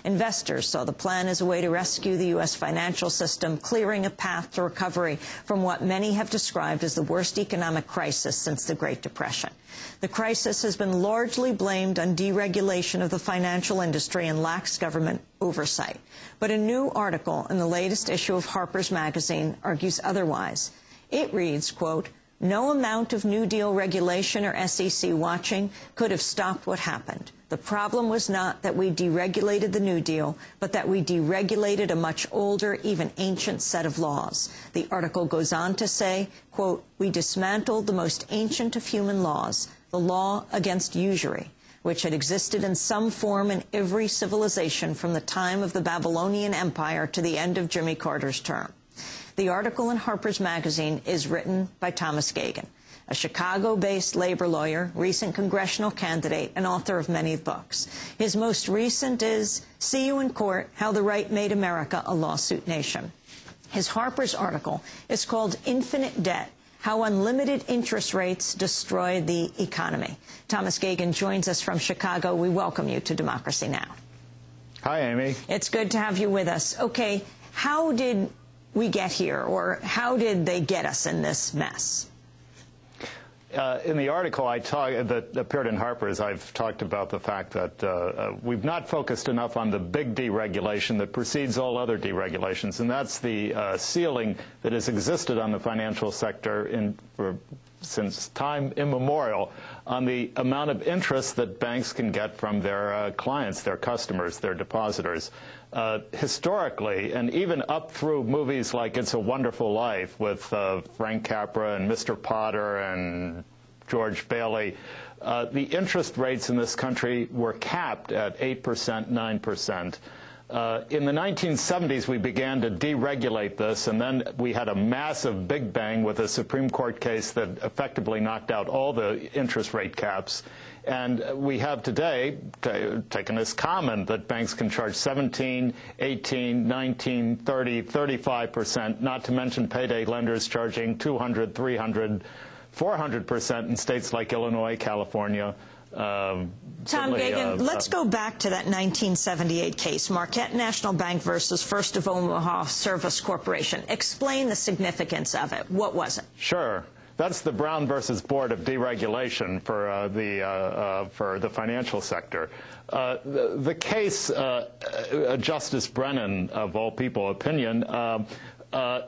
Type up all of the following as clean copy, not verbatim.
Investors saw the plan as a way to rescue the U.S. financial system, clearing a path to recovery from what many have described as the worst economic crisis since the Great Depression. The crisis has been largely blamed on deregulation of the financial industry and lax government oversight. But a new article in the latest issue of Harper's Magazine argues otherwise. It reads, quote, "No amount of New Deal regulation or SEC watching could have stopped what happened. The problem was not that we deregulated the New Deal, but that we deregulated a much older, even ancient set of laws." The article goes on to say, quote, "We dismantled the most ancient of human laws, the law against usury, which had existed in some form in every civilization from the time of the Babylonian Empire to the end of Jimmy Carter's term." The article in Harper's Magazine is written by Thomas Geoghegan, a Chicago-based labor lawyer, recent congressional candidate, and author of many books. His most recent is See You in Court, How the Right Made America a Lawsuit Nation. His Harper's article is called Infinite Debt, How Unlimited Interest Rates Destroy the Economy. Thomas Geoghegan joins us from Chicago. We welcome you to Democracy Now! Hi, Amy. It's good to have you with us. Okay, how did we get here, or how did they get us in this mess? In the article that appeared in Harper's, I've talked about the fact that we've not focused enough on the big deregulation that precedes all other deregulations, and that's the ceiling that has existed on the financial sector since time immemorial on the amount of interest that banks can get from their clients, their customers, their depositors. Historically, and even up through movies like It's a Wonderful Life with Frank Capra and Mr. Potter and George Bailey, the interest rates in this country were capped at 8%, 9%. In the 1970s, we began to deregulate this, and then we had a massive big bang with a Supreme Court case that effectively knocked out all the interest rate caps. And we have today taken as common that banks can charge 17, 18, 19, 30, 35%, not to mention payday lenders charging 200, 300, 400% in states like Illinois, California. Tom Geoghegan, let's go back to that 1978 case, Marquette National Bank versus First of Omaha Service Corporation. Explain the significance of it. What was it? Sure. That's the Brown versus Board of Deregulation for the financial sector. The case, Justice Brennan, of all people opinion,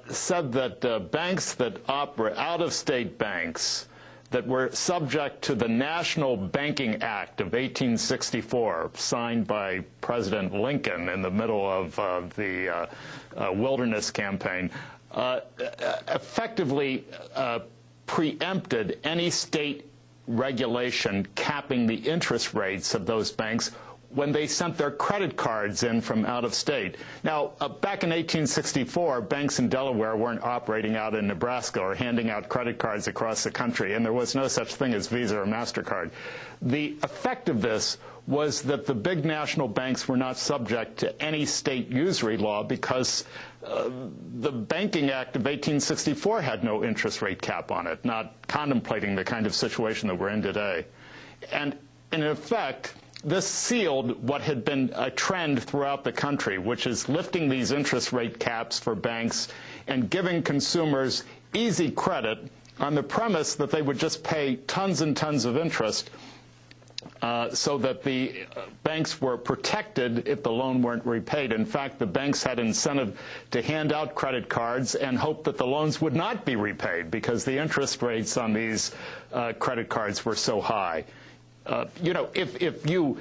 said that banks that operate, out-of-state banks that were subject to the National Banking Act of 1864, signed by President Lincoln in the middle of the Wilderness Campaign, effectively preempted any state regulation capping the interest rates of those banks when they sent their credit cards in from out of state. Now, back in 1864, banks in Delaware weren't operating out in Nebraska or handing out credit cards across the country, and there was no such thing as Visa or MasterCard. The effect of this was that the big national banks were not subject to any state usury law because the Banking Act of 1864 had no interest rate cap on it, not contemplating the kind of situation that we're in today. And in effect, this sealed what had been a trend throughout the country, which is lifting these interest rate caps for banks and giving consumers easy credit on the premise that they would just pay tons and tons of interest so that the banks were protected if the loan weren't repaid. In fact, the banks had incentive to hand out credit cards and hope that the loans would not be repaid because the interest rates on these credit cards were so high. You know, if you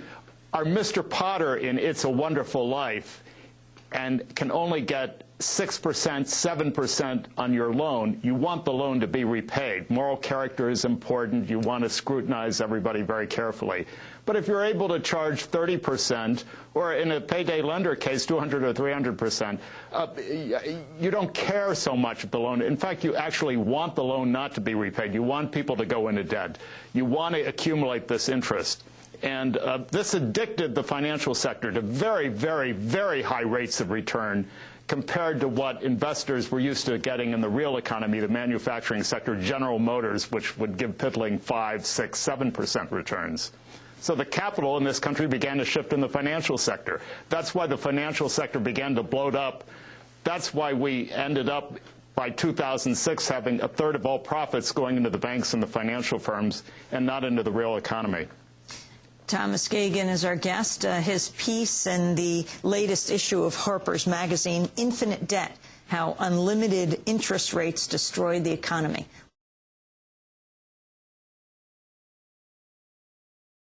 are Mr. Potter in It's a Wonderful Life and can only get 6%, 7% on your loan, you want the loan to be repaid. Moral character is important. You want to scrutinize everybody very carefully. But if you're able to charge 30%, or in a payday lender case, 200 or 300%, you don't care so much if the loan. In fact, you actually want the loan not to be repaid. You want people to go into debt. You want to accumulate this interest. And this addicted the financial sector to very, very, very high rates of return compared to what investors were used to getting in the real economy, the manufacturing sector, General Motors, which would give piddling 5, 6, 7% returns. So the capital in this country began to shift in the financial sector. That's why the financial sector began to bloat up. That's why we ended up, by 2006, having a third of all profits going into the banks and the financial firms and not into the real economy. Thomas Geoghegan is our guest. His piece in the latest issue of Harper's Magazine, Infinite Debt, How Unlimited Interest Rates Destroyed the Economy.